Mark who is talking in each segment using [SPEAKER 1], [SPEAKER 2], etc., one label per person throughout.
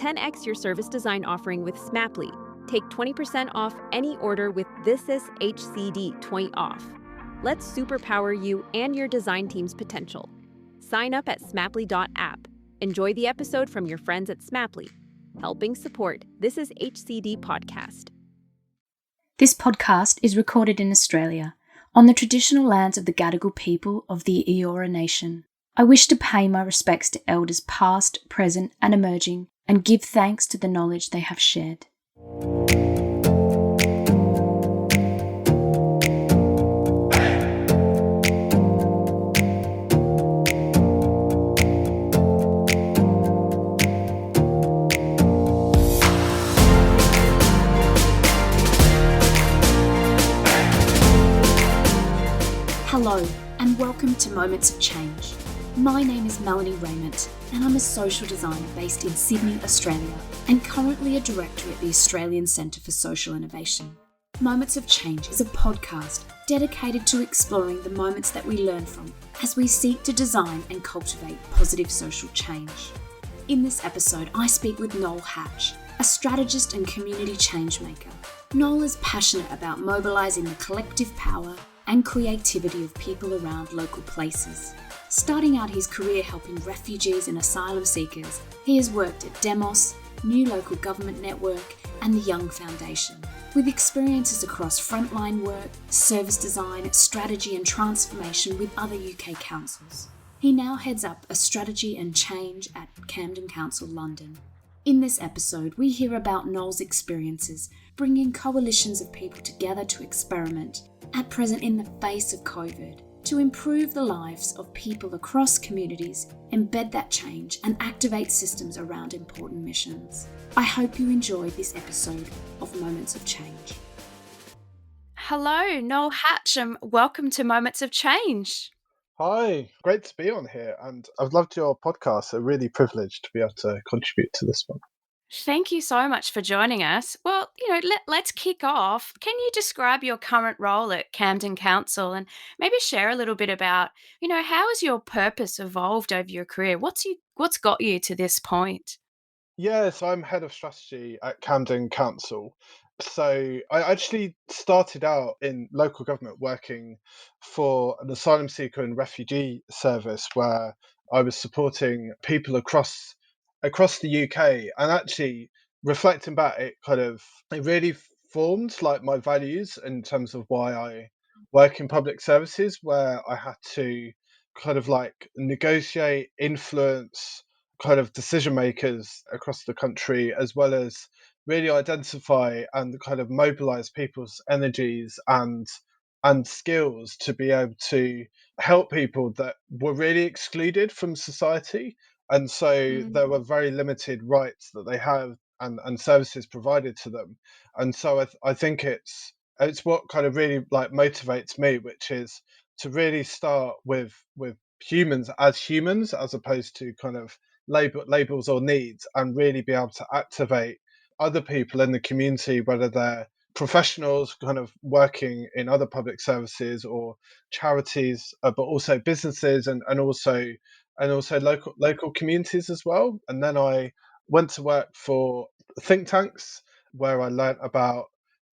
[SPEAKER 1] 10x your service design offering with Smapply. Take 20% off any order with This Is HCD 20 off. Let's superpower you and your design team's potential. Sign up at smapply.app. Enjoy the episode from your friends at Smapply, helping support This Is HCD podcast.
[SPEAKER 2] This podcast is recorded in Australia, on the traditional lands of the Gadigal people of the Eora Nation. I wish to pay my respects to elders past, present and emerging, and give thanks to the knowledge they have shared. Hello, and welcome to Moments of Change. My name is Melanie Rayment, and I'm a social designer based in Sydney, Australia, and currently a director at the Australian Centre for Social Innovation. Moments of Change is a podcast dedicated to exploring the moments that we learn from as we seek to design and cultivate positive social change. In this episode, I speak with Noel Hatch, a strategist and community changemaker. Noel is passionate about mobilising the collective power and creativity of people around local places. Starting out his career helping refugees and asylum seekers, he has worked at Demos, New Local Government Network and the Young Foundation. With experiences across frontline work, service design, strategy and transformation with other UK councils. He now heads up a strategy and change at Camden Council, London. In this episode, we hear about Noel's experiences bringing coalitions of people together to experiment, at present in the face of COVID, to improve the lives of people across communities, embed that change and activate systems around important missions. I hope you enjoy this episode of Moments of Change. Hello, Noel Hatch, and welcome to Moments of Change.
[SPEAKER 3] Hi, great to be on here, and I've loved your podcast. I'm really privileged to be able to contribute to this one.
[SPEAKER 2] Thank you so much for joining us. Well, let's kick off. Can you describe your current role at Camden Council and maybe share a little bit about, how has your purpose evolved over your career? What's got you to this point?
[SPEAKER 3] Yes, I'm head of strategy at Camden Council. So I actually started out in local government working for an asylum seeker and refugee service where I was supporting people across the UK, and actually reflecting back, it really formed like my values in terms of why I work in public services, where I had to kind of like negotiate, influence kind of decision makers across the country, as well as really identify and kind of mobilize people's energies and skills to be able to help people that were really excluded from society. And so there were very limited rights that they have and services provided to them. And so I think it's what kind of really like motivates me, which is to really start with humans as opposed to kind of labels or needs, and really be able to activate other people in the community, whether they're professionals kind of working in other public services or charities, but also businesses and also local communities as well. And then I went to work for think tanks, where I learnt about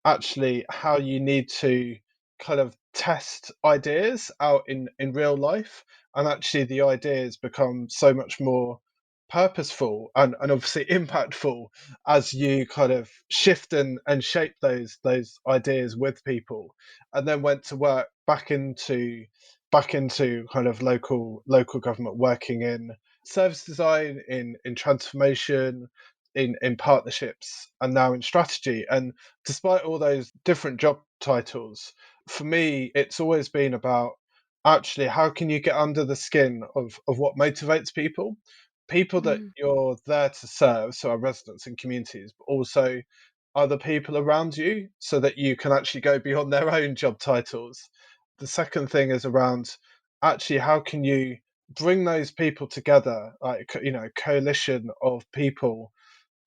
[SPEAKER 3] actually how you need to kind of test ideas out in real life, and actually the ideas become so much more purposeful and obviously impactful as you kind of shift and shape those ideas with people. And then went to work back into kind of local government, working in service design, in transformation, in partnerships, and now in strategy. And despite all those different job titles, for me it's always been about actually how can you get under the skin of what motivates people that you're there to serve, so our residents and communities, but also other people around you, so that you can actually go beyond their own job titles. The second thing is around actually how can you bring those people together, like coalition of people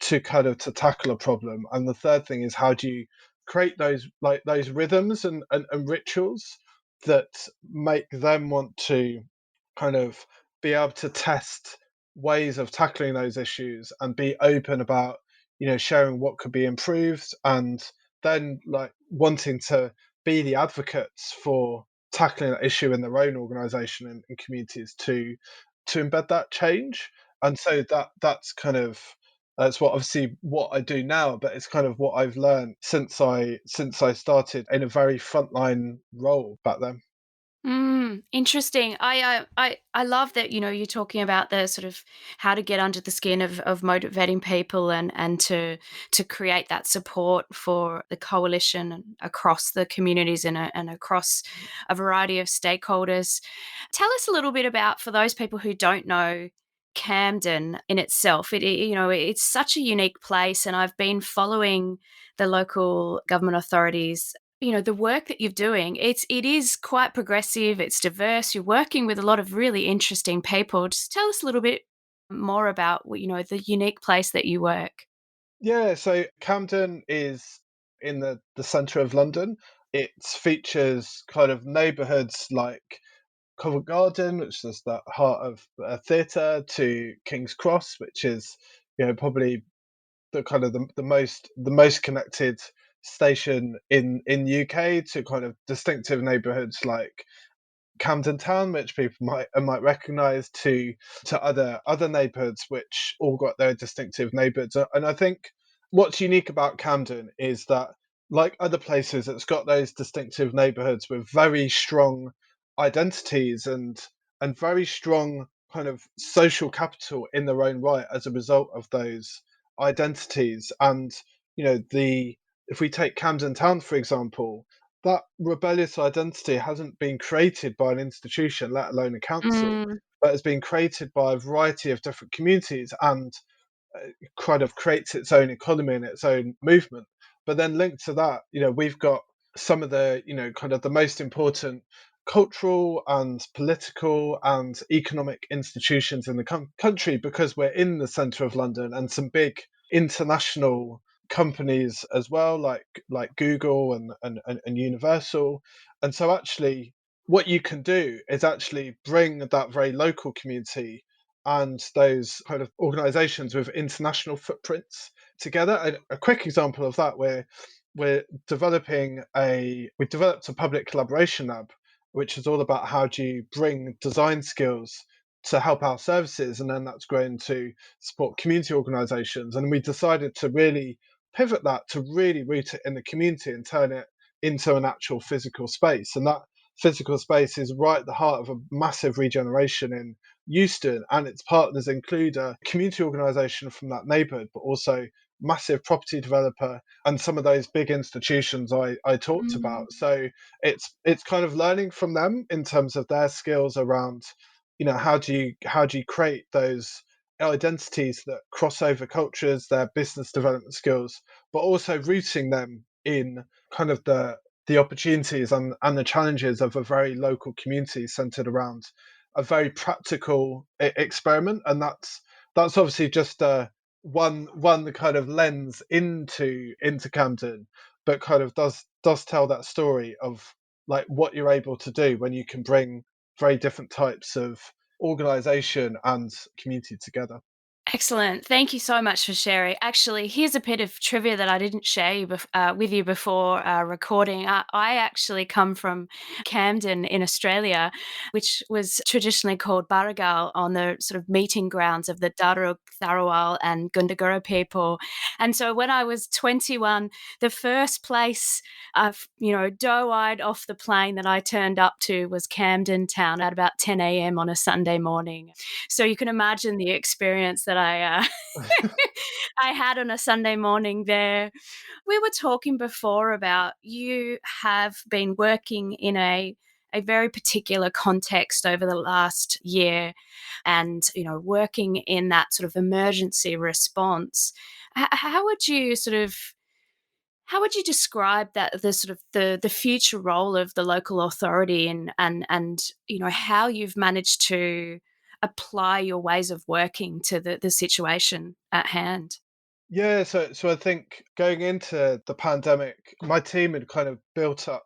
[SPEAKER 3] to kind of to tackle a problem. And the third thing is how do you create those rhythms and rituals that make them want to kind of be able to test ways of tackling those issues and be open about, sharing what could be improved, and then like wanting to be the advocates for tackling that issue in their own organisation and communities to embed that change. And so that's kind of that's what obviously what I do now, but it's kind of what I've learned since I started in a very frontline role back then.
[SPEAKER 4] Interesting. I love that, you're talking about the sort of how to get under the skin of motivating people and to create that support for the coalition and across the communities and across a variety of stakeholders. Tell us a little bit about, for those people who don't know Camden in itself. It's such a unique place, and I've been following the local government authorities, the work that you're doing. It is quite progressive, it's diverse, you're working with a lot of really interesting people. Just tell us a little bit more about the unique place that you work.
[SPEAKER 3] Yeah, so Camden is in the centre of London. It features kind of neighbourhoods like Covent Garden, which is the heart of a theatre, to King's Cross, which is, probably the most connected station in UK, to kind of distinctive neighbourhoods like Camden Town, which people might recognise, to other neighbourhoods, which all got their distinctive neighbourhoods. And I think what's unique about Camden is that, like other places, it's got those distinctive neighbourhoods with very strong identities and very strong kind of social capital in their own right as a result of those identities. And the if we take Camden Town, for example, that rebellious identity hasn't been created by an institution, let alone a council,
[SPEAKER 4] Mm,
[SPEAKER 3] but has been created by a variety of different communities, and kind of creates its own economy and its own movement. But then linked to that, we've got some of the, kind of the most important cultural and political and economic institutions in the country, because we're in the centre of London, and some big international companies as well, like Google and Universal. And so actually what you can do is actually bring that very local community and those kind of organizations with international footprints together. A quick example of that, where we developed a public collaboration lab, which is all about how do you bring design skills to help our services, and then that's grown to support community organizations. And we decided to really pivot that, to really root it in the community and turn it into an actual physical space. And that physical space is right at the heart of a massive regeneration in Euston, and its partners include a community organisation from that neighbourhood, but also massive property developer and some of those big institutions I talked
[SPEAKER 4] mm,
[SPEAKER 3] about. So it's kind of learning from them in terms of their skills around, how do you create those identities that cross over cultures, their business development skills, but also rooting them in kind of the opportunities and the challenges of a very local community centered around a very practical experiment. And that's obviously just one kind of lens into Camden, but kind of does tell that story of like what you're able to do when you can bring very different types of organization and community together.
[SPEAKER 4] Excellent. Thank you so much for sharing. Actually, here's a bit of trivia that I didn't share with you before recording. I actually come from Camden in Australia, which was traditionally called Barragal, on the sort of meeting grounds of the Darug, Tharawal, and Gundagara people. And so when I was 21, the first place, doe-eyed off the plane that I turned up to was Camden Town at about 10 a.m. on a Sunday morning. So you can imagine the experience that I had on a Sunday morning there. We were talking before about, you have been working in a very particular context over the last year, and working in that sort of emergency response. How would you describe that, the sort of the future role of the local authority, and how you've managed to apply your ways of working to the situation at hand?
[SPEAKER 3] Yeah, so I think going into the pandemic, my team had kind of built up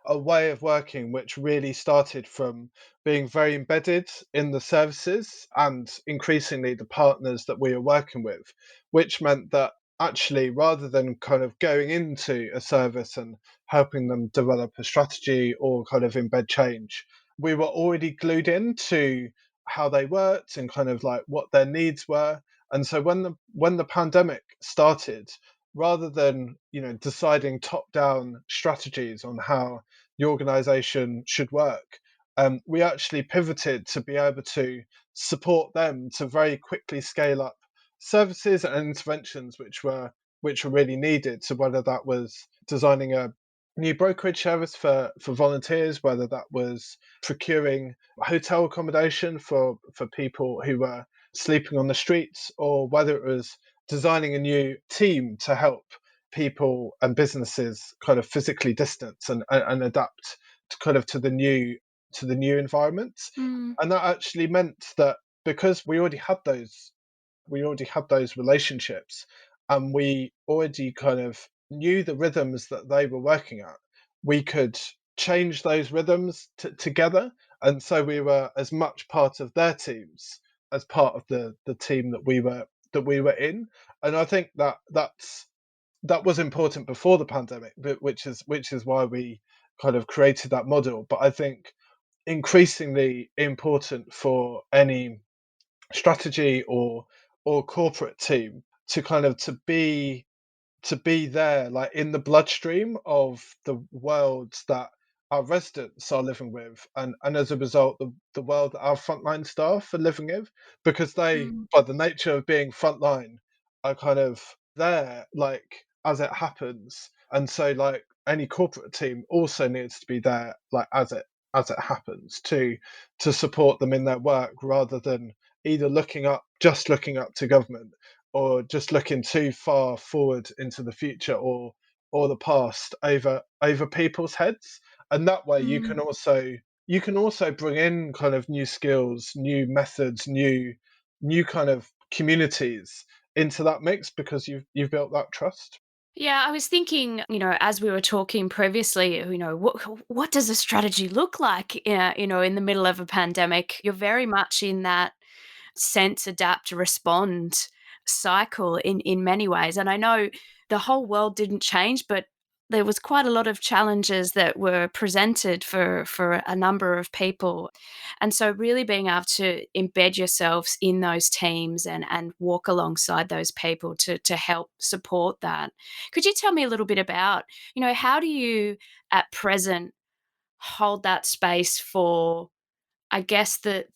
[SPEAKER 3] a way of working which really started from being very embedded in the services and increasingly the partners that we were working with, which meant that actually, rather than kind of going into a service and helping them develop a strategy or kind of embed change, we were already glued into how they worked and kind of like what their needs were. And so when the pandemic started, rather than deciding top down strategies on how the organization should work, we actually pivoted to be able to support them to very quickly scale up services and interventions which were really needed. So whether that was designing a new brokerage service for volunteers, whether that was procuring hotel accommodation for people who were sleeping on the streets, or whether it was designing a new team to help people and businesses kind of physically distance and adapt to kind of to the new environments.
[SPEAKER 4] Mm.
[SPEAKER 3] And that actually meant that because we already had those relationships, and we already kind of knew the rhythms that they were working at, we could change those rhythms together. And so we were as much part of their teams as part of the team that we were in. And I think that was important before the pandemic, but which is why we kind of created that model. But I think increasingly important for any strategy or corporate team to kind of to be there, like in the bloodstream of the worlds that our residents are living with, and as a result the world that our frontline staff are living with, because they,
[SPEAKER 4] Mm.
[SPEAKER 3] by the nature of being frontline, are kind of there like as it happens. And so like any corporate team also needs to be there like as it happens to support them in their work, rather than either looking up to government, or just looking too far forward into the future, or the past over people's heads. And that way
[SPEAKER 4] Mm.
[SPEAKER 3] you can also bring in kind of new skills, new methods, new kind of communities into that mix, because you've built that trust.
[SPEAKER 4] Yeah, I was thinking, as we were talking previously, what does a strategy look like, in the middle of a pandemic? You're very much in that sense, adapt, respond cycle in many ways. And I know the whole world didn't change, but there was quite a lot of challenges that were presented for a number of people. And so really being able to embed yourselves in those teams and walk alongside those people to help support that. Could you tell me a little bit about, how do you at present hold that space for, I guess, the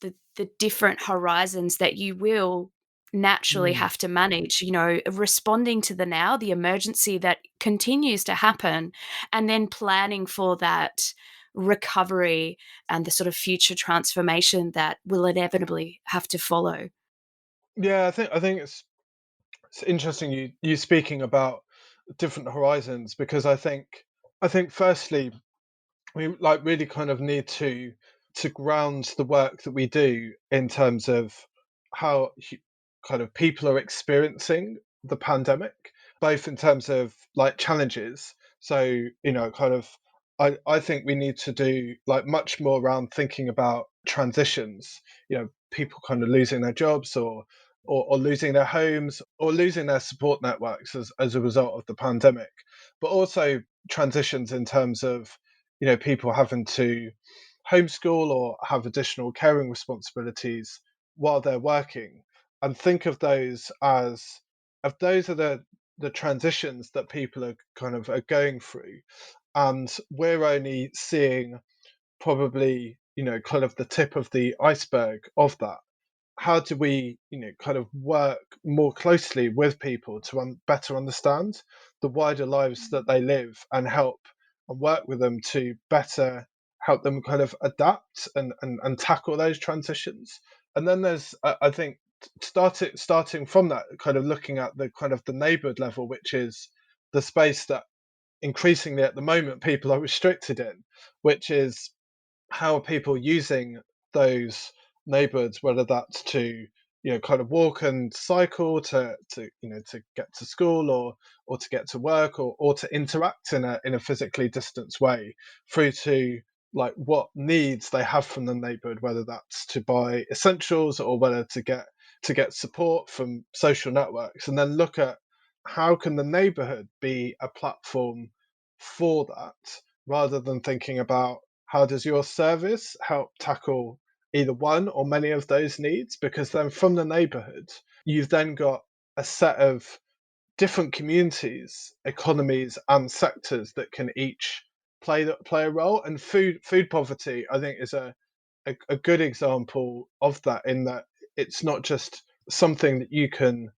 [SPEAKER 4] different horizons that you will naturally
[SPEAKER 3] Mm.
[SPEAKER 4] have to manage, responding to the now, the emergency that continues to happen, and then planning for that recovery and the sort of future transformation that will inevitably have to follow.
[SPEAKER 3] Yeah, I think it's interesting you speaking about different horizons, because I think firstly we like really kind of need to ground the work that we do in terms of how kind of people are experiencing the pandemic, both in terms of like challenges. So kind of I think we need to do like much more around thinking about transitions, people kind of losing their jobs, or losing their homes, or losing their support networks as a result of the pandemic, but also transitions in terms of people having to homeschool or have additional caring responsibilities while they're working, and think of those as if those are the transitions that people are kind of are going through, and we're only seeing probably kind of the tip of the iceberg of that. How do we kind of work more closely with people to better understand the wider lives that they live, and help and work with them to better help them kind of adapt and tackle those transitions. And then there's I think starting from that, kind of looking at the kind of the neighborhood level, which is the space that increasingly at the moment people are restricted in, which is how are people using those neighbourhoods, whether that's to kind of walk and cycle to get to school, or to get to work, or to interact in a physically distanced way, through to like what needs they have from the neighborhood, whether that's to buy essentials or whether to get support from social networks, and then look at how can the neighborhood be a platform for that, rather than thinking about how does your service help tackle either one or many of those needs, because then from the neighborhood you've then got a set of different communities, economies, and sectors that can each play a role. And food poverty, I think, is a good example of that, in that it's not just something that you can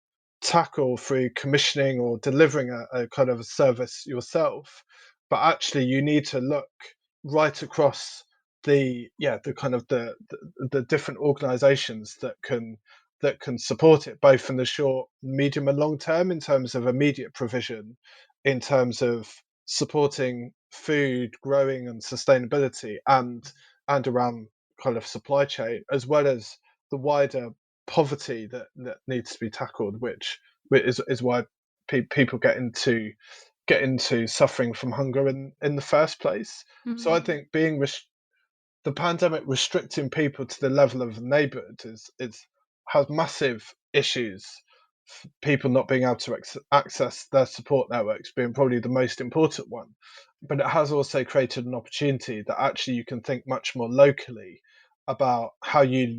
[SPEAKER 3] tackle through commissioning or delivering a kind of a service yourself, but actually you need to look right across the kind of the different organizations that can support it, both in the short, medium, and long term, in terms of immediate provision, in terms of supporting food growing and sustainability, and around kind of supply chain, as well as the wider poverty that needs to be tackled, which is why people get into suffering from hunger in the first place. So I
[SPEAKER 4] Mm.
[SPEAKER 3] think the pandemic restricting people to the level of the neighbourhood is has massive issues. People not being able to access their support networks being probably the most important one, but it has also created an opportunity that actually you can think much more locally about how you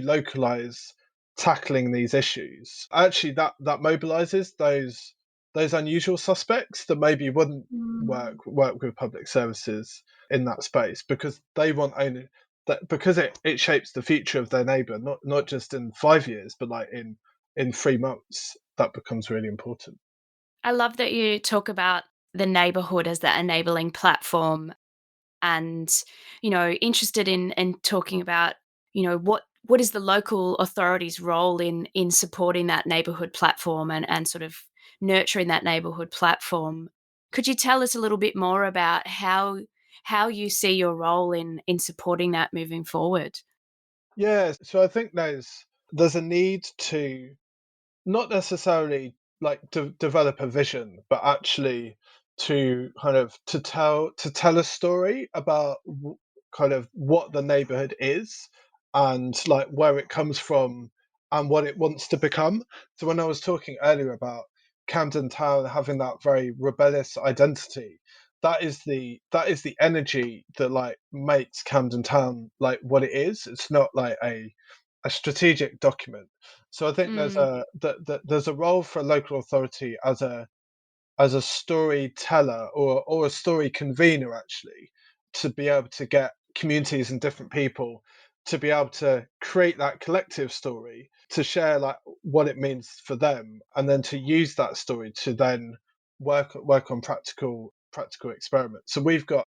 [SPEAKER 3] localize tackling these issues. Actually, that mobilizes those unusual suspects that maybe wouldn't
[SPEAKER 4] Mm.
[SPEAKER 3] work with public services in that space, because they want only that, because it shapes the future of their neighbor, not just in 5 years, but like in 3 months. That becomes really important.
[SPEAKER 4] I love that you talk about the neighborhood as that enabling platform, and interested in talking about what is the local authority's role in supporting that neighborhood platform, and sort of nurturing that neighborhood platform. Could you tell us a little bit more about how you see your role in supporting that moving forward?
[SPEAKER 3] Yeah, so I think there's a need to not necessarily like develop a vision, but actually to kind of to tell a story about kind of what the neighborhood is, and like where it comes from and what it wants to become. So when I was talking earlier about Camden Town having that very rebellious identity, that is the energy that like makes Camden Town like what it is. It's not like a strategic document. So I think there's
[SPEAKER 4] Mm.
[SPEAKER 3] a role for a local authority as a storyteller, or a story convener, actually, to be able to get communities and different people to be able to create that collective story, to share like what it means for them, and then to use that story to then work on practical experiments. So we've got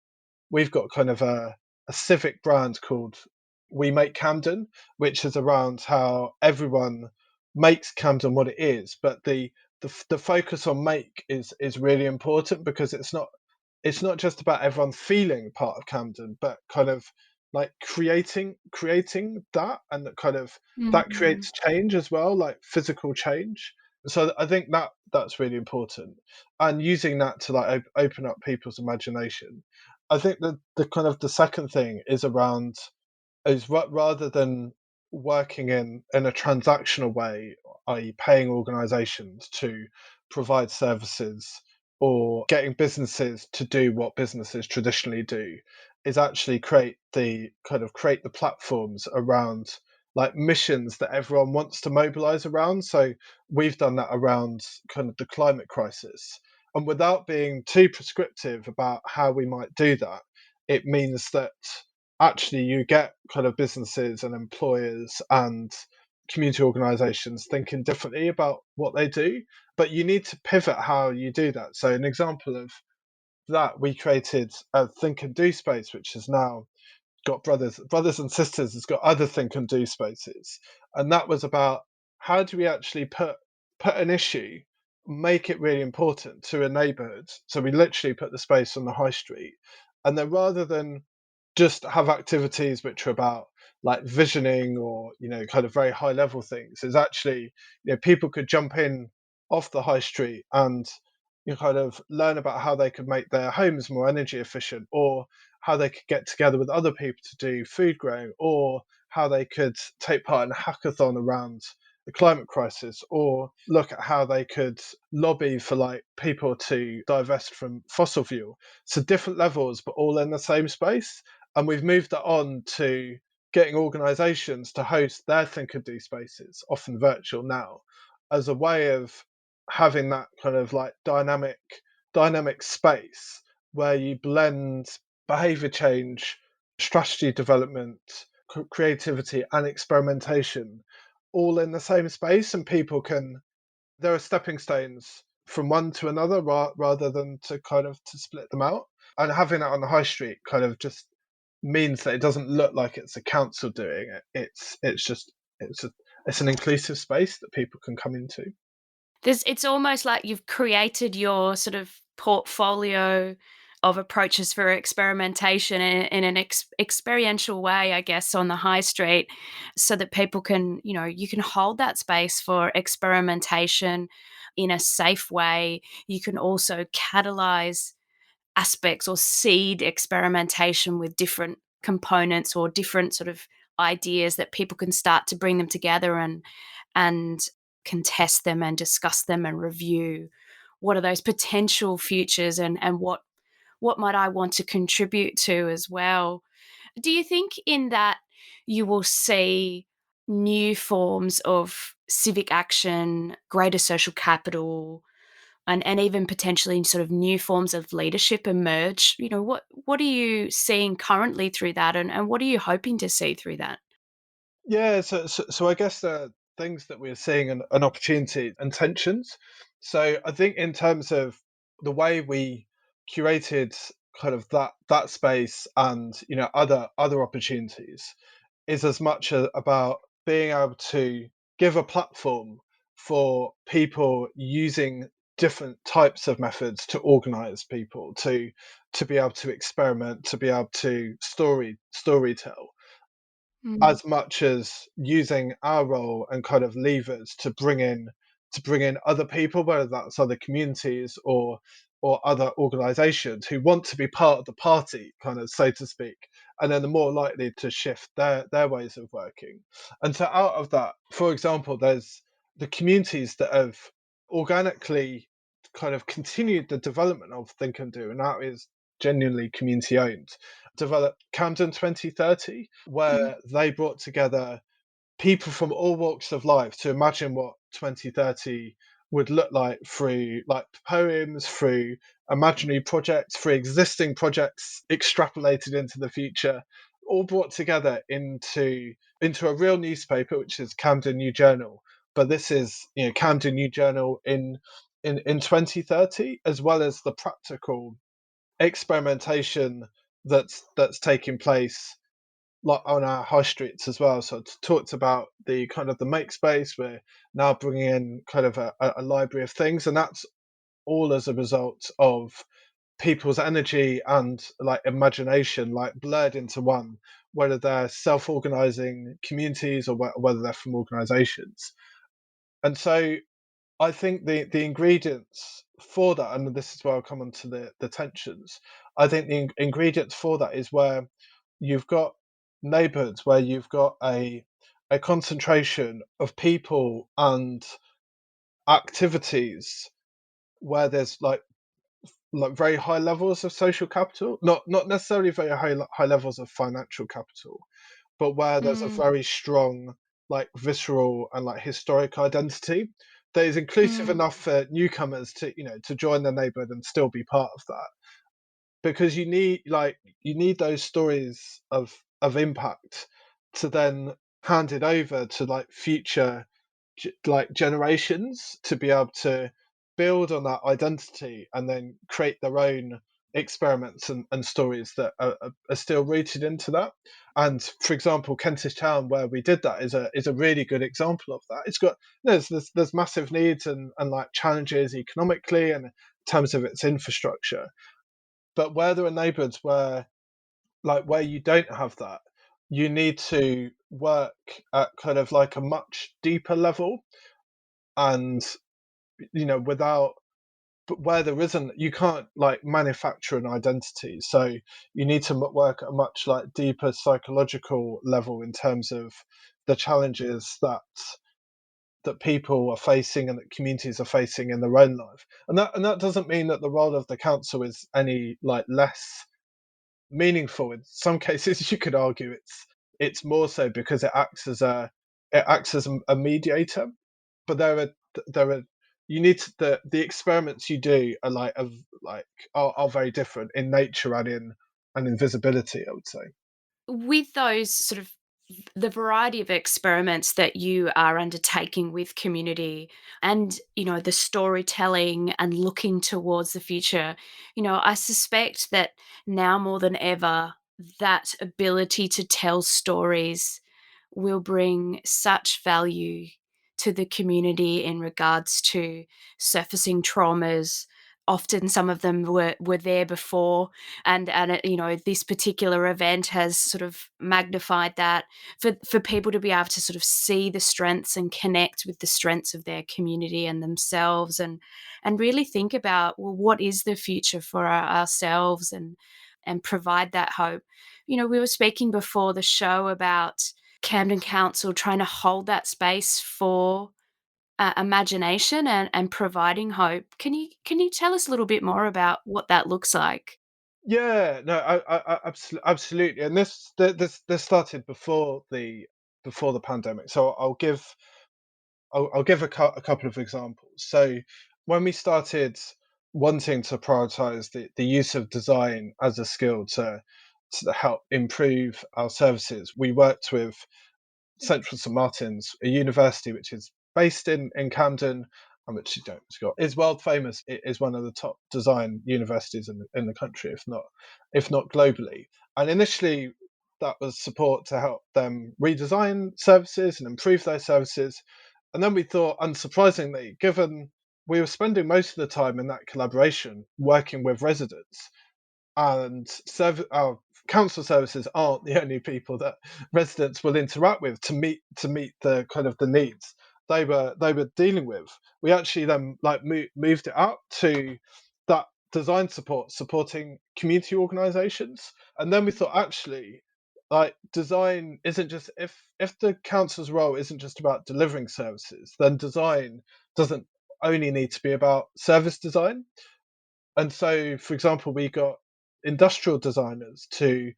[SPEAKER 3] kind of a civic brand called We Make Camden, which is around how everyone makes Camden what it is. But the focus on make is really important, because it's not just about everyone feeling part of Camden, but kind of like creating that, and that
[SPEAKER 4] Mm.
[SPEAKER 3] creates change as well, like physical change. So I think that's really important, and using that to like open up people's imagination. I think that the kind of the second thing is around is rather than working in a transactional way, i.e., paying organizations to provide services, or getting businesses to do what businesses traditionally do, is actually create the platforms around like missions that everyone wants to mobilize around. So we've done that around kind of the climate crisis. And without being too prescriptive about how we might do that, it means that actually you get kind of businesses and employers and community organizations thinking differently about what they do, but you need to pivot how you do that. So an example of that, we created a think and do space, which has now got brothers and sisters, it's got other think and do spaces. And that was about how do we actually put an issue, make it really important to a neighborhood. So we literally put the space on the high street, and then rather than just have activities which are about like visioning or kind of very high level things. Is actually people could jump in off the high street and kind of learn about how they could make their homes more energy efficient, or how they could get together with other people to do food growing, or how they could take part in a hackathon around the climate crisis, or look at how they could lobby for like people to divest from fossil fuel. So different levels, but all in the same space. And we've moved that on to getting organizations to host their Think and Do spaces, often virtual now, as a way of having that kind of like dynamic space where you blend behavior change, strategy development, creativity and experimentation all in the same space, and people can there are stepping stones from one to another rather than to split them out. And having that on the high street kind of just means that it doesn't look like it's a council doing it. It's an inclusive space that people can come into.
[SPEAKER 4] It's almost like you've created your sort of portfolio of approaches for experimentation in an experiential way, I guess, on the high street, so that people can, you can hold that space for experimentation in a safe way. You can also catalyze aspects or seed experimentation with different components or different sort of ideas that people can start to bring them together and contest them and discuss them and review what are those potential futures, and what might I want to contribute to as well. Do you think in that you will see new forms of civic action, greater social capital, and even potentially sort of new forms of leadership emerge? What are you seeing currently through that, and what are you hoping to see through that?
[SPEAKER 3] Yeah, so I guess there are things that we're seeing, an opportunity and tensions. So I think in terms of the way we curated kind of that space and other opportunities is as much about being able to give a platform for people using different types of methods to organize people, to be able to experiment, to be able to storytell,
[SPEAKER 4] Mm.
[SPEAKER 3] as much as using our role and kind of levers to bring in other people, whether that's other communities or other organizations who want to be part of the party, kind of so to speak, and then they're more likely to shift their ways of working. And so out of that, for example, there's the communities that have organically kind of continued the development of Think and Do, and that is genuinely community owned, developed Camden 2030,
[SPEAKER 4] Mm.
[SPEAKER 3] where they brought together people from all walks of life to imagine what 2030 would look like through like poems, through imaginary projects, through existing projects extrapolated into the future, all brought together into a real newspaper, which is Camden New Journal. But this is Camden New Journal in 2030, as well as the practical experimentation that's taking place like on our high streets as well. So it's talked about the kind of the make space. We're now bringing in kind of a library of things, and that's all as a result of people's energy and like imagination like blurred into one, whether they're self-organizing communities or whether they're from organizations. And so I think the ingredients for that, and this is where I'll come on to the tensions. I think the ingredients for that is where you've got neighbourhoods, where you've got a concentration of people and activities where there's like very high levels of social capital, not necessarily very high levels of financial capital, but where there's a
[SPEAKER 4] Mm.
[SPEAKER 3] very strong like visceral and like historic identity that is inclusive
[SPEAKER 4] Mm.
[SPEAKER 3] enough for newcomers to to join their neighborhood and still be part of that, because you need those stories of impact to then hand it over to like future like generations to be able to build on that identity and then create their own experiments and stories that are still rooted into that. And for example, Kentish Town, where we did that, is a really good example of that. It's got there's massive needs and like challenges economically and in terms of its infrastructure, but where there are neighbourhoods where you don't have that, you need to work at kind of like a much deeper level, and without, but where there isn't, you can't like manufacture an identity. So you need to work at a much like deeper psychological level in terms of the challenges that people are facing and that communities are facing in their own life. And that doesn't mean that the role of the council is any like less meaningful. In some cases, you could argue it's more so because it acts as a mediator. But there are you need to, the experiments you do are are very different in nature and in visibility, I would say.
[SPEAKER 4] With those sort of the variety of experiments that you are undertaking with community and the storytelling and looking towards the future, I suspect that now more than ever that ability to tell stories will bring such value to the community in regards to surfacing traumas. Often some of them were there before, and this particular event has sort of magnified that for people to be able to sort of see the strengths and connect with the strengths of their community and themselves, and really think about, well, what is the future for ourselves, and provide that hope. We were speaking before the show about Camden Council trying to hold that space for imagination and providing hope. Can you tell us a little bit more about what that looks like?
[SPEAKER 3] Yeah, no, absolutely. And this started before the pandemic. So I'll give a couple of examples. So when we started wanting to prioritize the use of design as a skill to help improve our services, we worked with Central St Martin's, a university which is based in Camden, and which you don't forgot is world famous. It is one of the top design universities in the country, if not globally. And initially, that was support to help them redesign services and improve those services. And then we thought, unsurprisingly, given we were spending most of the time in that collaboration working with residents, and our council services aren't the only people that residents will interact with to meet the kind of the needs they were dealing with. We actually then like moved it up to that design support supporting community organizations. And then we thought, actually, like, design isn't just, if the council's role isn't just about delivering services, then design doesn't only need to be about service design. And so, for example, we got industrial designers to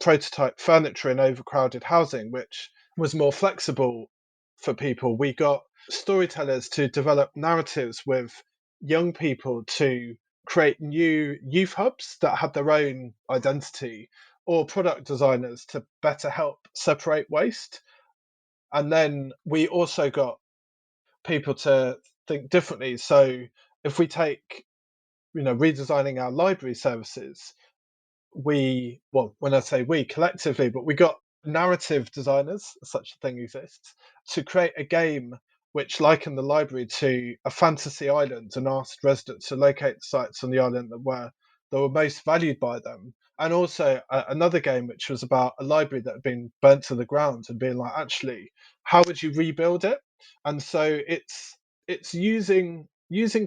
[SPEAKER 3] prototype furniture in overcrowded housing, which was more flexible for people. We got storytellers to develop narratives with young people to create new youth hubs that had their own identity, or product designers to better help separate waste. And then we also got people to think differently. So if we take, redesigning our library services, well, when I say we, collectively, but we got narrative designers, such a thing exists, to create a game which likened the library to a fantasy island and asked residents to locate the sites on the island that were most valued by them. And also another game which was about a library that had been burnt to the ground, and being like, actually, how would you rebuild it? And so it's using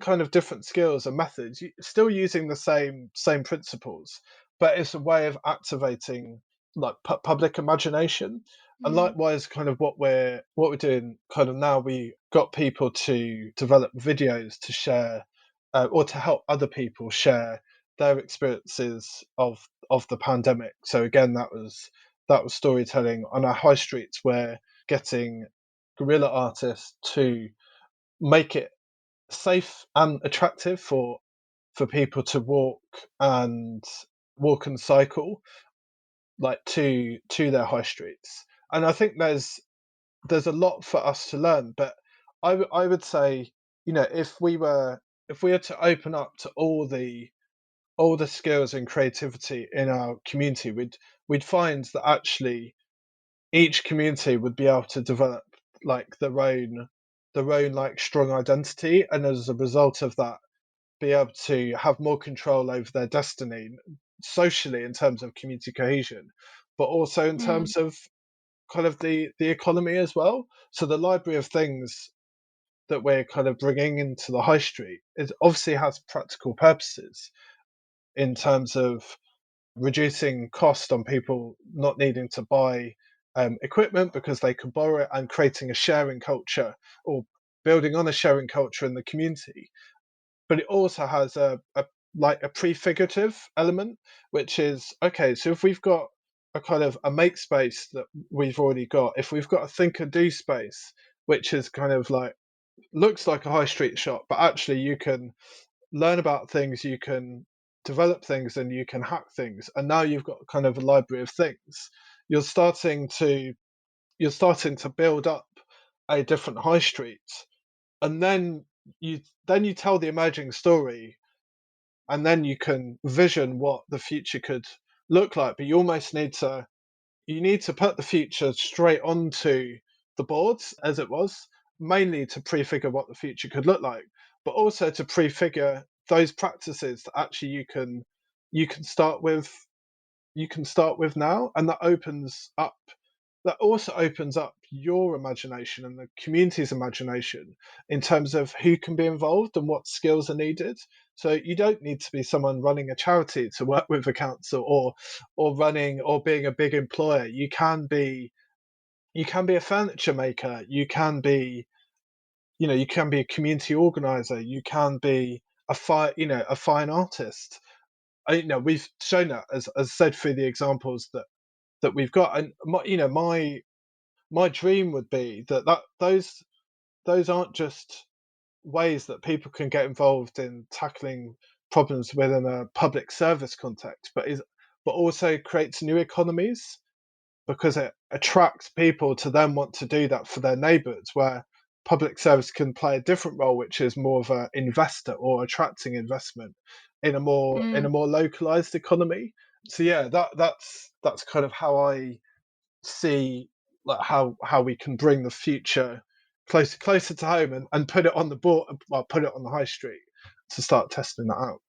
[SPEAKER 3] kind of different skills and methods, still using the same principles, but it's a way of activating like public imagination. And
[SPEAKER 4] Mm.
[SPEAKER 3] likewise, kind of what we're doing kind of now, we got people to develop videos to share, or to help other people share their experiences of the pandemic. So again, that was storytelling. On our high streets, we're getting guerrilla artists to make it safe and attractive for people to and cycle, like, to their high streets. And I think there's a lot for us to learn. But I would say, if we had to open up to all the skills and creativity in our community, we'd find that actually each community would be able to develop like their own like strong identity, and as a result of that, be able to have more control over their destiny socially in terms of community cohesion. but also in
[SPEAKER 4] Mm.
[SPEAKER 3] terms of kind of the economy as well. So the library of things that we're kind of bringing into the high street, it obviously has practical purposes in terms of reducing cost on people not needing to buy equipment because they can borrow it, and creating a sharing culture, or building on a sharing culture in the community. But it also has a prefigurative element, which is, okay, so if we've got a kind of a make space that we've already got, if we've got a think and do space, which is kind of like, looks like a high street shop, but actually you can learn about things, you can develop things, and you can hack things, and now you've got kind of a library of things. You're starting to build up a different high street, and then you tell the emerging story, and then you can vision what the future could look like. But you need to put the future straight onto the boards as it was, mainly to prefigure what the future could look like, but also to prefigure those practices that actually you can start with now, and that also opens up your imagination and the community's imagination in terms of who can be involved and what skills are needed. So you don't need to be someone running a charity to work with a council, or running or being a big employer. You can be a furniture maker, you can be a community organizer, you can be a fine artist. We've shown that, as said, through the examples that we've got. And my dream would be that those aren't just ways that people can get involved in tackling problems within a public service context, but also creates new economies, because it attracts people to then want to do that for their neighbours, where public service can play a different role, which is more of an investor, or attracting investment in a
[SPEAKER 4] Mm.
[SPEAKER 3] more localized economy. So yeah, that's kind of how I see, like, how we can bring the future closer to home, and put it on the board, well, put it on the high street, to start testing that out.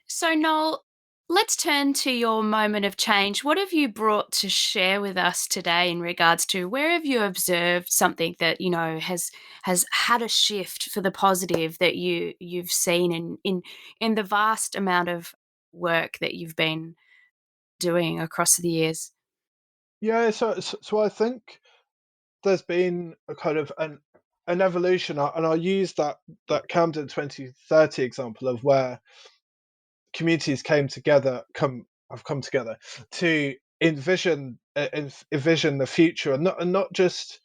[SPEAKER 4] So, Noel, let's turn to your moment of change. What have you brought to share with us today in regards to where have you observed something that has had a shift for the positive that you've seen in the vast amount of work that you've been doing across the years?
[SPEAKER 3] Yeah, so I think there's been a kind of an evolution, and I'll use that Camden 2030 example of where communities have come together to envision the future, and not just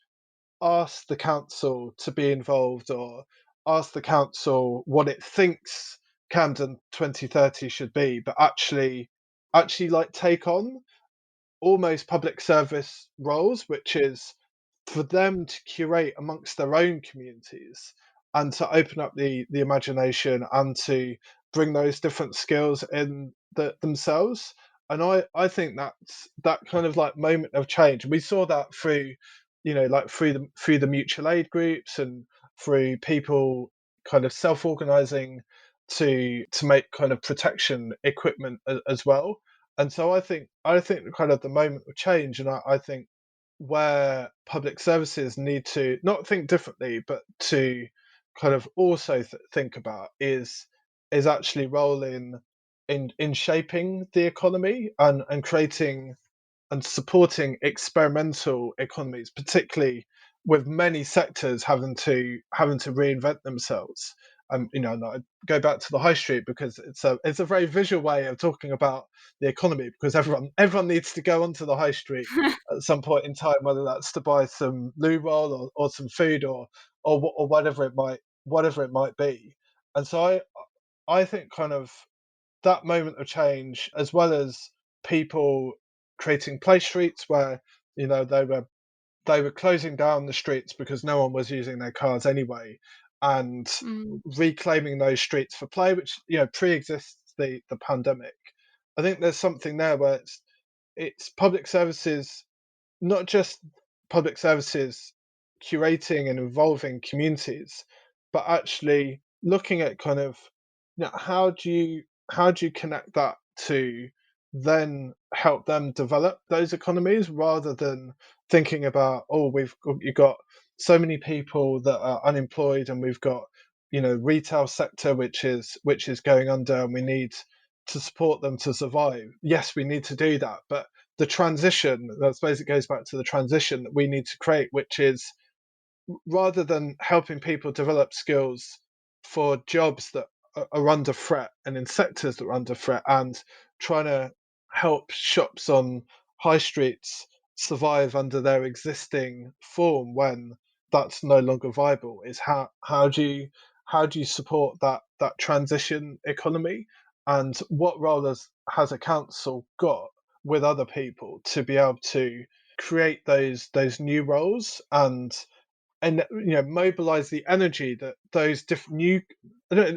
[SPEAKER 3] ask the council to be involved, or ask the council what it thinks Camden 2030 should be, but actually like take on almost public service roles, which is for them to curate amongst their own communities, and to open up the imagination, and to bring those different skills in themselves. And I think that kind of like moment of change. We saw that through, like through the mutual aid groups, and through people kind of self-organizing to make kind of protection equipment as well. And so I think kind of the moment of change, and I think where public services need to not think differently, but to kind of also think about, is actually role in shaping the economy, and creating and supporting experimental economies, particularly with many sectors having to reinvent themselves. And I go back to the high street, because it's a very visual way of talking about the economy, because everyone needs to go onto the high street at some point in time, whether that's to buy some loo roll, or some food, or whatever it might be. And so I think kind of that moment of change, as well as people creating play streets where they were closing down the streets because no one was using their cars anyway, and
[SPEAKER 4] Mm.
[SPEAKER 3] reclaiming those streets for play, which pre-exists the pandemic. I think there's something there where it's public services, not just public services curating and involving communities, but actually looking at kind of, how do you connect that to then help them develop those economies, rather than thinking about, oh, you've got so many people that are unemployed, and we've got, retail sector which is going under, and we need to support them to survive. Yes, we need to do that, but the transition, I suppose it goes back to the transition that we need to create, which is, rather than helping people develop skills for jobs that are under threat and in sectors that are under threat, and trying to help shops on high streets survive under their existing form when that's no longer viable, is how do you support that transition economy, and what role has a council got with other people to be able to create those new roles, and mobilize the energy that those different new,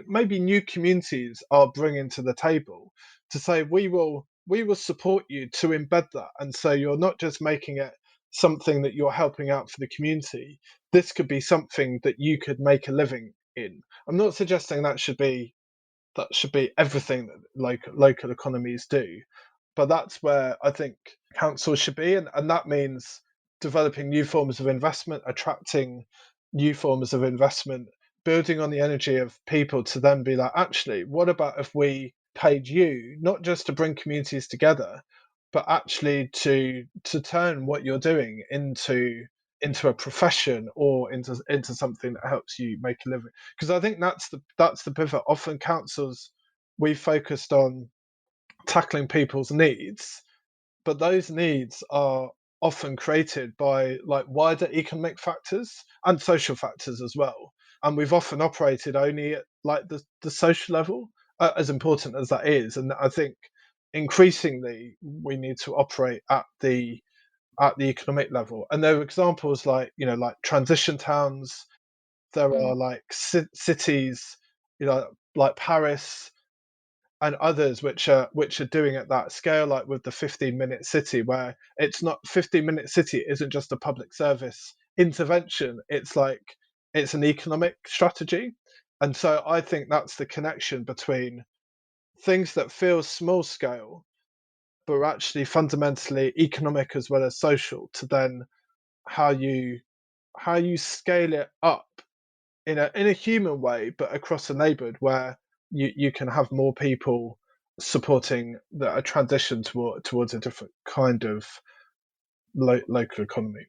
[SPEAKER 3] maybe new communities are bringing to the table, to say, we will support you to embed that, and so you're not just making it something that you're helping out for the community. This could be something that you could make a living in. I'm not suggesting that should be everything that local economies do, but that's where I think councils should be, and that means developing new forms of investment, attracting new forms of investment, building on the energy of people to then be like, actually, what about if we paid you not just to bring communities together, but actually to turn what you're doing into a profession, or into something that helps you make a living. Because I think that's the pivot. Often councils, we focused on tackling people's needs, but those needs are often created by like wider economic factors and social factors as well. And we've often operated only at like the social level, as important as that is. And I think increasingly we need to operate at the economic level. And there are examples like, like transition towns. There
[SPEAKER 4] Mm.
[SPEAKER 3] are like cities, like Paris and others which are doing at that scale, like with the 15-minute city, where it's not 15-minute city isn't just a public service intervention. It's an economic strategy. And so I think that's the connection between things that feel small scale but are actually fundamentally economic as well as social, to then how you scale it up in a human way, but across a neighborhood where you can have more people supporting a transition towards a different kind of local economy.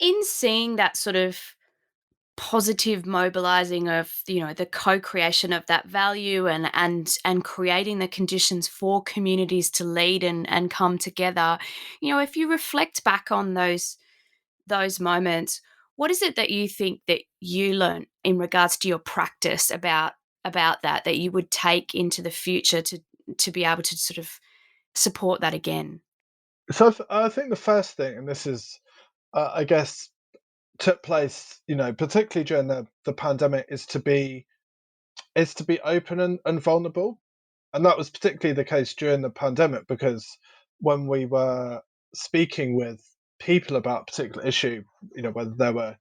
[SPEAKER 4] In seeing that sort of positive mobilizing of, the co-creation of that value, and creating the conditions for communities to lead and come together, if you reflect back on those moments, what is it that you think that you learn in regards to your practice about that you would take into the future to be able to sort of support that again?
[SPEAKER 3] So I think the first thing, and this is, I guess, took place, particularly during the pandemic, is to be open and vulnerable. And that was particularly the case during the pandemic, because when we were speaking with people about a particular issue, whether they were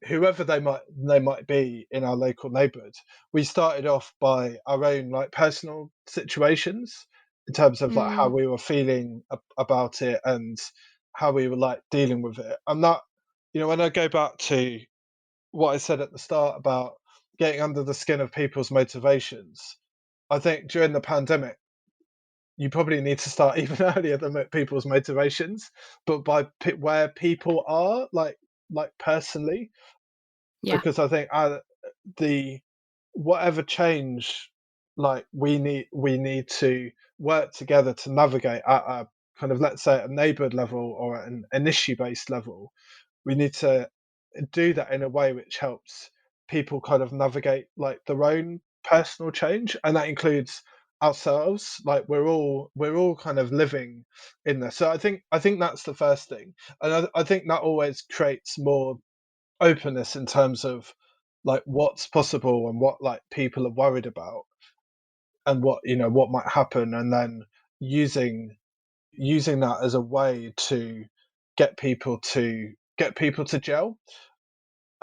[SPEAKER 3] whoever they might be in our local neighborhood, we started off by our own like personal situations, in terms of like how
[SPEAKER 4] Mm,
[SPEAKER 3] we were feeling about it, and how we were like dealing with it. And that, when I go back to what I said at the start about getting under the skin of people's motivations, I think during the pandemic, you probably need to start even earlier than people's motivations, but by where people are, like personally,
[SPEAKER 4] yeah.
[SPEAKER 3] because I think the whatever change, like we need to work together to navigate at a kind of, let's say, a neighborhood level or an issue based level. We need to do that in a way which helps people kind of navigate like their own personal change, and that includes ourselves. Like we're all kind of living in there. So I think that's the first thing, and I think that always creates more openness in terms of like what's possible and what like people are worried about, and what might happen, and then using that as a way to get people to gel.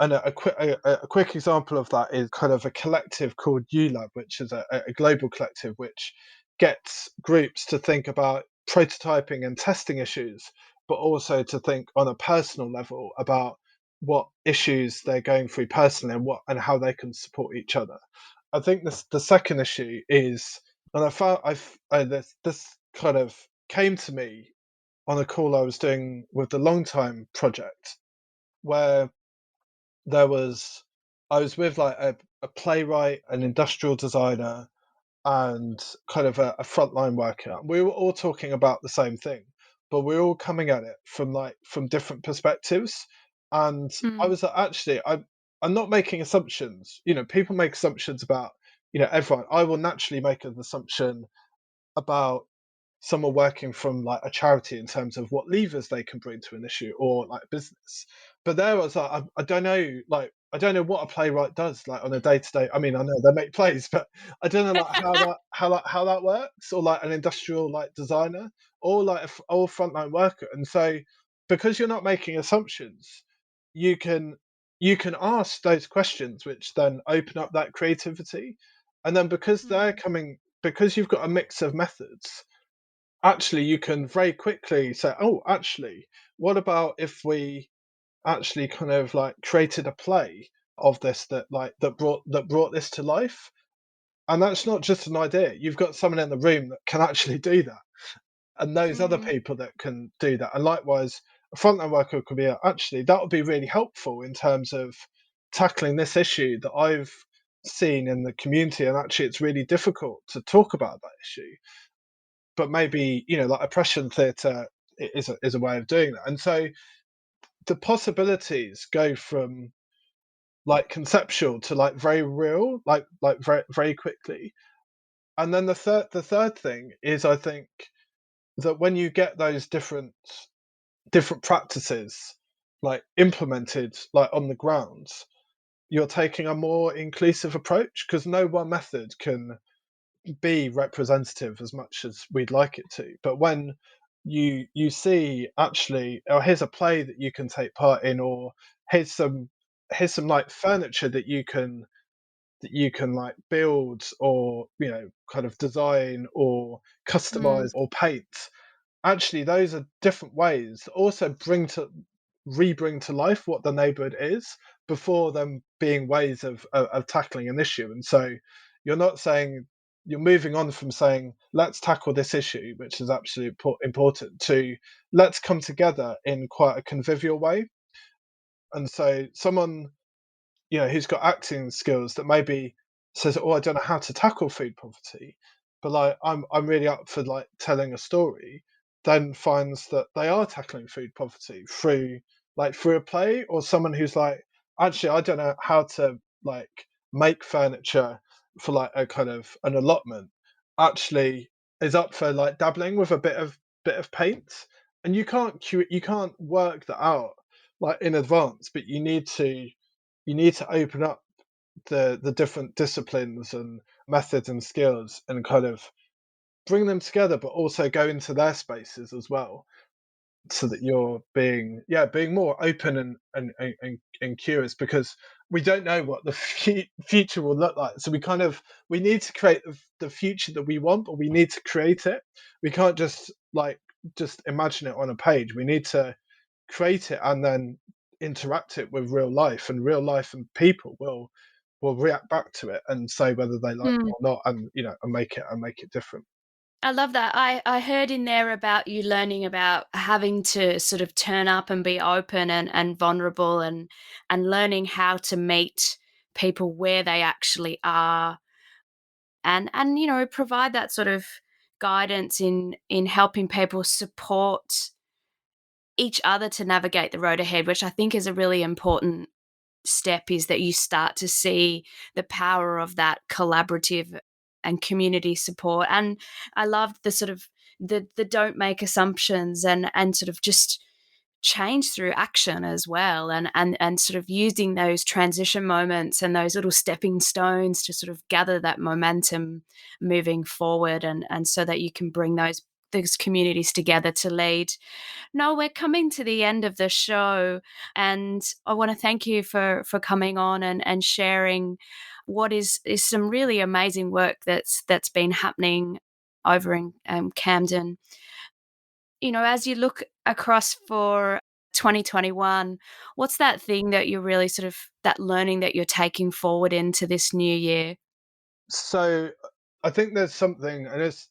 [SPEAKER 3] And a quick example of that is kind of a collective called ULab, which is a global collective which gets groups to think about prototyping and testing issues, but also to think on a personal level about what issues they're going through personally and how they can support each other. I think the second issue is, and I found this kind of came to me on a call I was doing with the Long Time project, where there was I was with like a playwright, an industrial designer, and kind of a frontline worker. We were all talking about the same thing, but we are all coming at it from different perspectives. And I
[SPEAKER 4] Mm.
[SPEAKER 3] was like, actually, I'm not making assumptions. People make assumptions about everyone. I will naturally make an assumption about someone working from like a charity in terms of what levers they can bring to an issue or like business. But there was like I don't know, like I don't know what a playwright does like on a day to day. I mean, I know they make plays, but I don't know like how that works, or like an industrial like designer or like or frontline worker. And so because you're not making assumptions, you can you can ask those questions which then open up that creativity. And then
[SPEAKER 4] Mm.
[SPEAKER 3] because you've got a mix of methods, actually you can very quickly say, oh, actually, what about if we actually kind of like created a play of this that brought this to life? And that's not just an idea. You've got someone in the room that can actually do that, and those other
[SPEAKER 4] Mm.
[SPEAKER 3] people that can do that. And likewise, a frontline worker could be actually that would be really helpful in terms of tackling this issue that I've seen in the community, and actually it's really difficult to talk about that issue, but maybe like oppression theatre is a way of doing that. And so the possibilities go from like conceptual to like very real, like very very quickly. And then the third thing is, I think that when you get those different practices like implemented like on the ground, you're taking a more inclusive approach, because no one method can be representative as much as we'd like it to. But when you see, actually, oh, here's a play that you can take part in, or here's some like furniture that you can like build, or kind of design or
[SPEAKER 4] Mm.
[SPEAKER 3] customize or paint. Actually, those are different ways that also bring to life what the neighborhood is, before them being ways of tackling an issue. And so you're not saying you're moving on from saying let's tackle this issue, which is absolutely important, to let's come together in quite a convivial way. And so someone who's got acting skills that maybe says, "Oh, I don't know how to tackle food poverty, but like I'm really up for like telling a story," then finds that they are tackling food poverty through a play. Or someone who's like, "Actually, I don't know how to like make furniture for like a kind of an allotment," actually is up for like dabbling with a bit of paint. And you can't work that out like in advance, but you need to open up the different disciplines and methods and skills, and kind of bring them together, but also go into their spaces as well, so that you're being more open and curious, because we don't know what the future will look like. So we need to create the future that we want, but we need to create it. We can't just imagine it on a page. We need to create it and then interact it with real life, and real life and people will react back to it and say whether they like it
[SPEAKER 4] Mm.
[SPEAKER 3] or not, and and make it different.
[SPEAKER 4] I love that. I heard in there about you learning about having to sort of turn up and be open and vulnerable, and learning how to meet people where they actually are, and provide that sort of guidance in helping people support each other to navigate the road ahead, which I think is a really important step, is that you start to see the power of that collaborative and community support. And I loved the sort of the don't make assumptions, and sort of just change through action as well, and sort of using those transition moments and those little stepping stones to sort of gather that momentum moving forward, and so that you can bring those communities together to lead. No, we're coming to the end of the show, and I want to thank you for coming on and sharing what is some really amazing work that's been happening over in Camden. as you look across for 2021, what's that thing that you're really sort of that learning that you're taking forward into this new year?
[SPEAKER 3] So I think there's something, and it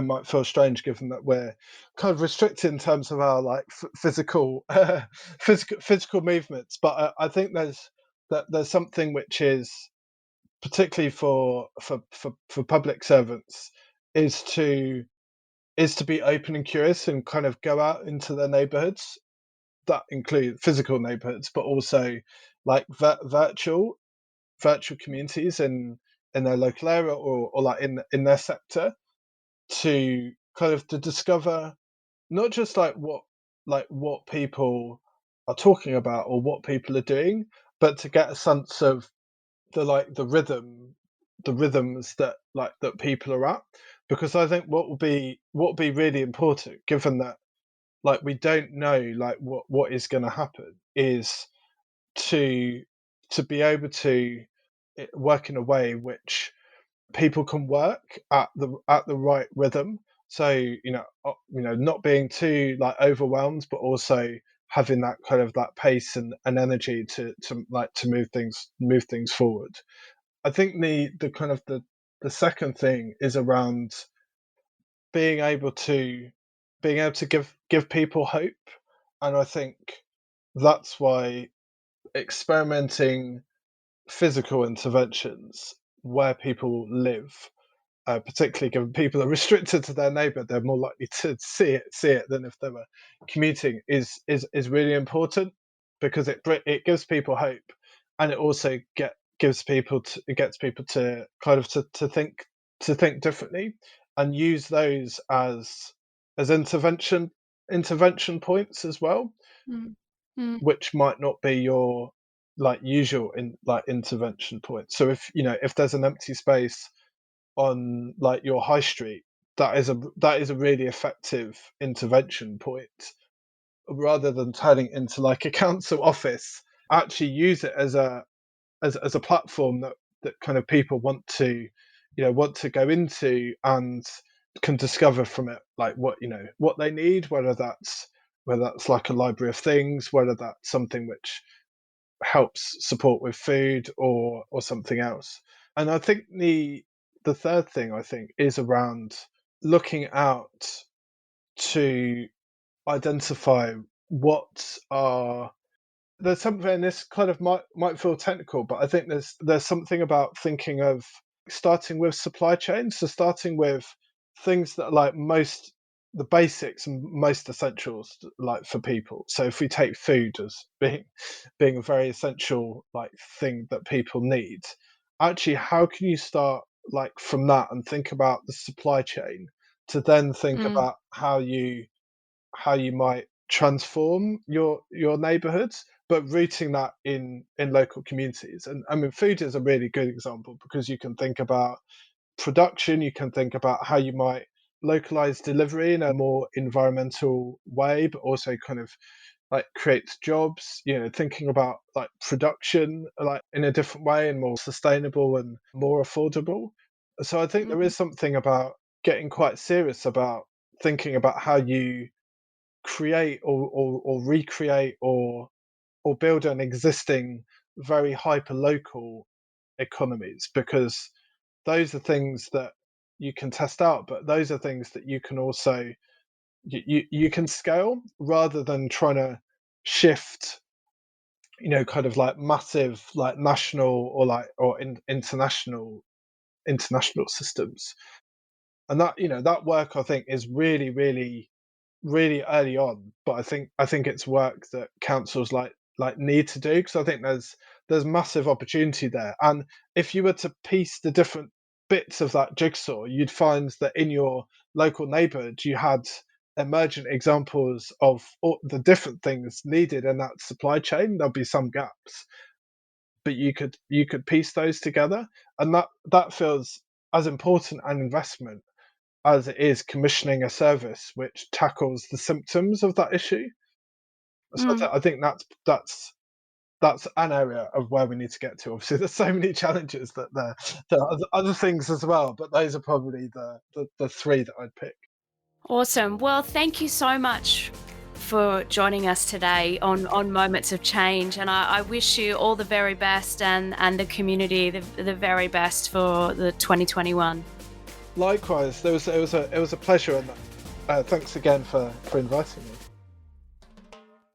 [SPEAKER 3] might feel strange given that we're kind of restricted in terms of our like physical physical movements, but I think there's something which is particularly for public servants is to be open and curious and kind of go out into their neighborhoods. That include physical neighborhoods, but also like virtual communities in their local area, or like in their sector, to kind of to discover not just like what people are talking about or what people are doing, but to get a sense of the rhythms that people are at. Because I think what will be really important, given that like we don't know like what is going to happen, is to be able to work in a way which people can work at the right rhythm. So not being too like overwhelmed, but also having that kind of that pace and energy to move things forward. I think the kind of the second thing is around being able to give people hope. And I think that's why experimenting physical interventions where people live, particularly given people are restricted to their neighbour, they're more likely to see it than if they were commuting, is really important, because it gives people hope, and it also it gets people to kind of to think differently, and use those as intervention points as well,
[SPEAKER 4] Mm. Mm.
[SPEAKER 3] which might not be your like usual in like intervention point. So if there's an empty space on like your high street, that is a really effective intervention point. Rather than turning it into like a council office, actually use it as a platform that kind of people want to go into, and can discover from it like what they need, whether that's like a library of things, whether that's something which helps support with food, or something else. And I think the third thing, I think, is around looking out to identify what are there's something, and this kind of might feel technical, but I think there's something about thinking of starting with supply chains, so starting with things that are like most the basics and most essentials like for people. So if we take food as being a very essential like thing that people need, actually how can you start like from that and think about the supply chain, to then think
[SPEAKER 4] Mm.
[SPEAKER 3] about how you might transform your neighborhoods, but rooting that in local communities. And I mean, food is a really good example, because you can think about production, you can think about how you might localize delivery in a more environmental way, but also kind of like creates jobs, thinking about like production like in a different way, and more sustainable and more affordable. So I think there
[SPEAKER 4] Mhm.
[SPEAKER 3] is something about getting quite serious about thinking about how you create, or recreate, or build an existing very hyper local economies, because those are things that you can test out, but those are things that you can also you can scale, rather than trying to shift kind of like massive like national or international systems. And that work, I think, is really early on, but I think it's work that councils like need to do, because I think there's massive opportunity there. And if you were to piece the different bits of that jigsaw, you'd find that in your local neighborhood you had emergent examples of all the different things needed in that supply chain. There'll be some gaps, but you could piece those together, and that feels as important an investment as it is commissioning a service which tackles the symptoms of that issue. So
[SPEAKER 4] Mm.
[SPEAKER 3] I think that's an area of where we need to get to. Obviously, there's so many challenges that there are other things as well, but those are probably the three that I'd pick.
[SPEAKER 4] Awesome. Well, thank you so much for joining us today on Moments of Change. And I wish you all the very best and the community the very best for the 2021.
[SPEAKER 3] Likewise, it was a pleasure, and thanks again for inviting me.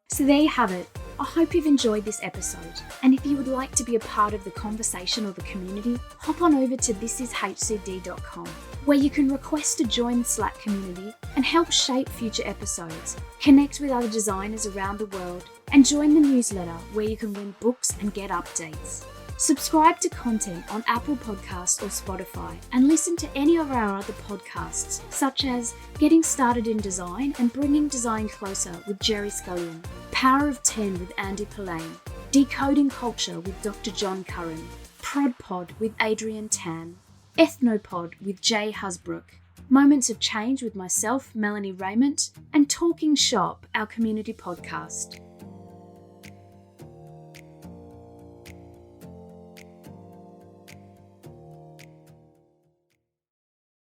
[SPEAKER 2] So there you have it. I hope you've enjoyed this episode, and if you would like to be a part of the conversation or the community, hop on over to thisishcd.com, where you can request to join the Slack community and help shape future episodes, connect with other designers around the world, and join the newsletter where you can win books and get updates. Subscribe to content on Apple Podcasts or Spotify and listen to any of our other podcasts, such as Getting Started in Design and Bringing Design Closer with Gerry Scullion, Power of 10 with Andy Pillane, Decoding Culture with Dr. John Curran, Prod Pod with Adrian Tan, Ethnopod with Jay Husbrook, Moments of Change with myself, Melanie Rayment, and Talking Shop, our community podcast.